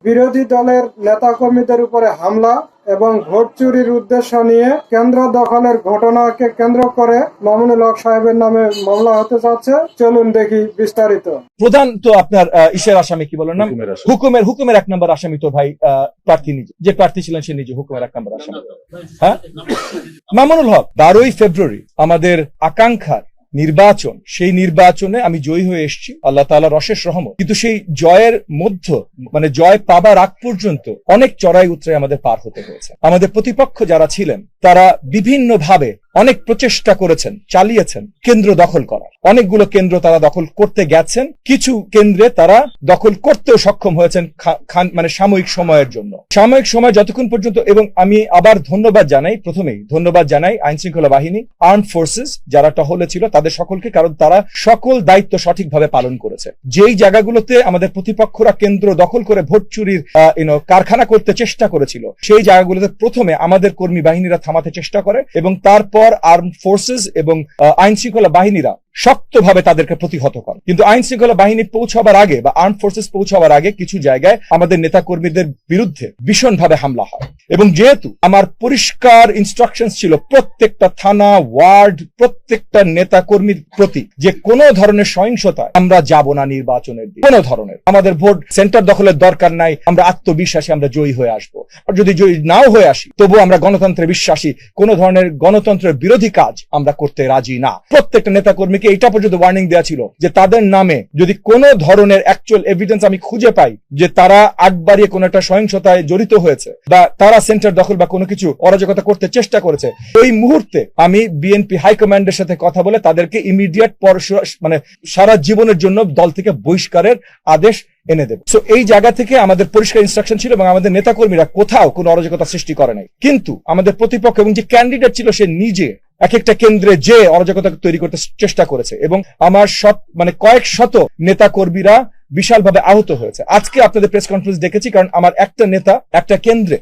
বিরোধী দলের নেতাকর্মীদের উপরে হামলা এবং ভোট চুরির উদ্দেশ্য নিয়ে কেন্দ্র দখলের ঘটনাকে কেন্দ্র করে মামুনুল হক সাহেবের নামে মামলা হতে যাচ্ছে। চলুন দেখি বিস্তারিত। প্রধান তো আপনার ইসের আসামি কি বলেন না, হুকুমের 1 নম্বর আসামি তো ভাই প্রার্থী নিজে, যে প্রার্থী ছিলেন সে নিজে হুকুমের 1 নম্বর আসামি। হ্যাঁ, মামুনুল হক 12ই ফেব্রুয়ারি আমাদের আকাঙ্ক্ষার নির্বাচন, সেই নির্বাচনে আমি জয়ী হয়ে এসেছি, আল্লাহ তাআলার অশেষ রহমত। কিন্তু সেই জয়ের মানে জয় পাবার আগ পর্যন্ত অনেক চড়াই উতরাই আমাদের পার হতে হয়েছে। আমাদের প্রতিপক্ষ যারা ছিলেন তারা বিভিন্ন ভাবে অনেক প্রচেষ্টা করেছেন, চালিয়েছেন কেন্দ্র দখল করার। অনেকগুলো কেন্দ্র তারা দখল করতে গেছেন, কিছু কেন্দ্রে তারা দখল করতেও সক্ষম হয়েছেন মানে সাময়িক সময়ের জন্য। সাময়িক সময় যতক্ষণ পর্যন্ত, এবং আমি আবার প্রথমেই ধন্যবাদ জানাই আইন শৃঙ্খলা বাহিনী, আর্মড ফোর্সেস যারা টহলে ছিল তাদের সকলকে, কারণ তারা সকল দায়িত্ব সঠিকভাবে পালন করেছে। যেই জায়গাগুলোতে আমাদের প্রতিপক্ষরা কেন্দ্র দখল করে ভোট চুরির কারখানা করতে চেষ্টা করেছিল, সেই জায়গাগুলোতে প্রথমে আমাদের কর্মী বাহিনীরা থামাতে চেষ্টা করে এবং তারপর আর্মড ফোর্সেস এবং আইন শৃঙ্খলা বাহিনীরা শক্তভাবে তাদেরকে প্রতিহত করে। কিন্তু আইন শৃঙ্খলা বাহিনী পৌঁছাবার আগে বা আর্মড ফোর্সেস পৌঁছাবার আগে কিছু জায়গায় আমাদের নেতা কর্মীদের বিরুদ্ধে ভীষণভাবে হামলা হয়। এবং যেহেতু আমার পরিষ্কার ইনস্ট্রাকশন ছিল প্রত্যেকটা থানা, ওয়ার্ড, প্রত্যেকটা নেতা কর্মীর প্রতি যে কোনো ধরনের সহিংসতা আমরা যাব না নির্বাচনের দিন, কোনো ধরনের। আমাদের ভোট সেন্টার দখলের দরকার নাই, আমরা আত্মবিশ্বাসী আমরা জয়ী হয়ে আসবো। আর যদি জয়ী নাও হয়ে আসি তবুও আমরা গণতন্ত্রে বিশ্বাসী, কোন ধরনের গণতন্ত্রের বিরোধী কাজ আমরা করতে রাজি না। প্রত্যেকটা নেতা কর্মী এটা পর্যন্ত ওয়ার্নিং দেওয়া ছিল যে তাদের নামে যদি কোনো ধরনের অ্যাকচুয়াল এভিডেন্স আমি খুঁজে পাই যে তারা আগ বাড়িয়ে কোনো একটা সহিংসতায় জড়িত হয়েছে বা তারা সেন্টার দখল বা কোনো কিছু অরাজকতা করতে চেষ্টা করেছে, ওই মুহূর্তে আমি বিএনপি হাইকমান্ডের সাথে কথা বলে তাদেরকে ইমিডিয়েট মানে সারা জীবনের জন্য দল থেকে বহিষ্কারের আদেশ এনে দেব। সো এই জায়গা থেকে আমাদের পরিষ্কার ইনস্ট্রাকশন ছিল এবং আমাদের নেতাকর্মীরা কোথাও কোনো অরাজকতা সৃষ্টি করে নাই। কিন্তু আমাদের প্রতিপক্ষ এবং যে ক্যান্ডিডেট ছিল সে নিজে এক একটা কেন্দ্রে যে অরাজকতা তৈরি করতে চেষ্টা করেছে এবং আমার কয়েক শত নেতা কর্মীরা বিশালভাবে আহত হয়েছে। আজকে আপনাদের প্রেস কনফারেন্স দেখেছি, কারণ আমার একটা নেতা একটা কেন্দ্রে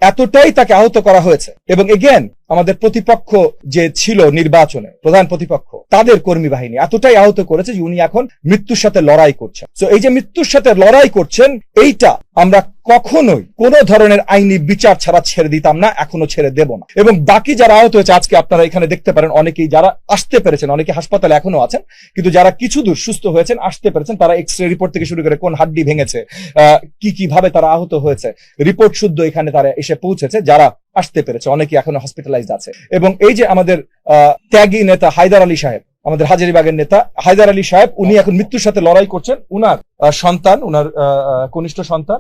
এতটাই তাকে আহত করা হয়েছে। এবং এগেন আমাদের প্রতিপক্ষ যে ছিল নির্বাচনে, প্রধান প্রতিপক্ষ, তাদের কর্মী বাহিনী এতটাই আহত করেছে যে উনি এখন মৃত্যুর সাথে লড়াই করছেন। তো এই যে মৃত্যুর সাথে লড়াই করছেন, এইটা আমরা কখনোই কোন ধরনের আইনি বিচার ছাড়া ছেড়ে দিতাম না, এখনো ছেড়ে দেব না। এবং বাকি যারা আহত হয়েছে আজকে আপনারা এখানে দেখতে পারেন, অনেকেই যারা আসতে পেরেছেন, অনেকে হাসপাতালে এখনো আছেন, কিন্তু যারা কিছু দূর সুস্থ হয়েছেন, আসতে পেরেছেন, তারা এক্স রে রিপোর্ট থেকে শুরু করে কোন হাড্ডি ভেঙেছে, কিভাবে তারা আহত হয়েছে, রিপোর্ট শুদ্ধ এখানে তারা এসে পৌঁছেছে। যারা আসতে পেরেছে অনেকে এখনো হসপিটালাইজড আছে। এবং এই যে আমাদের ত্যাগী নেতা হায়দার আলী সাহেব, আমাদের হাজারীবাগের নেতা হায়দার আলী সাহেব, উনি এখন মৃত্যুর সাথে লড়াই করছেন। উনার সন্তান, উনার কনিষ্ঠ সন্তান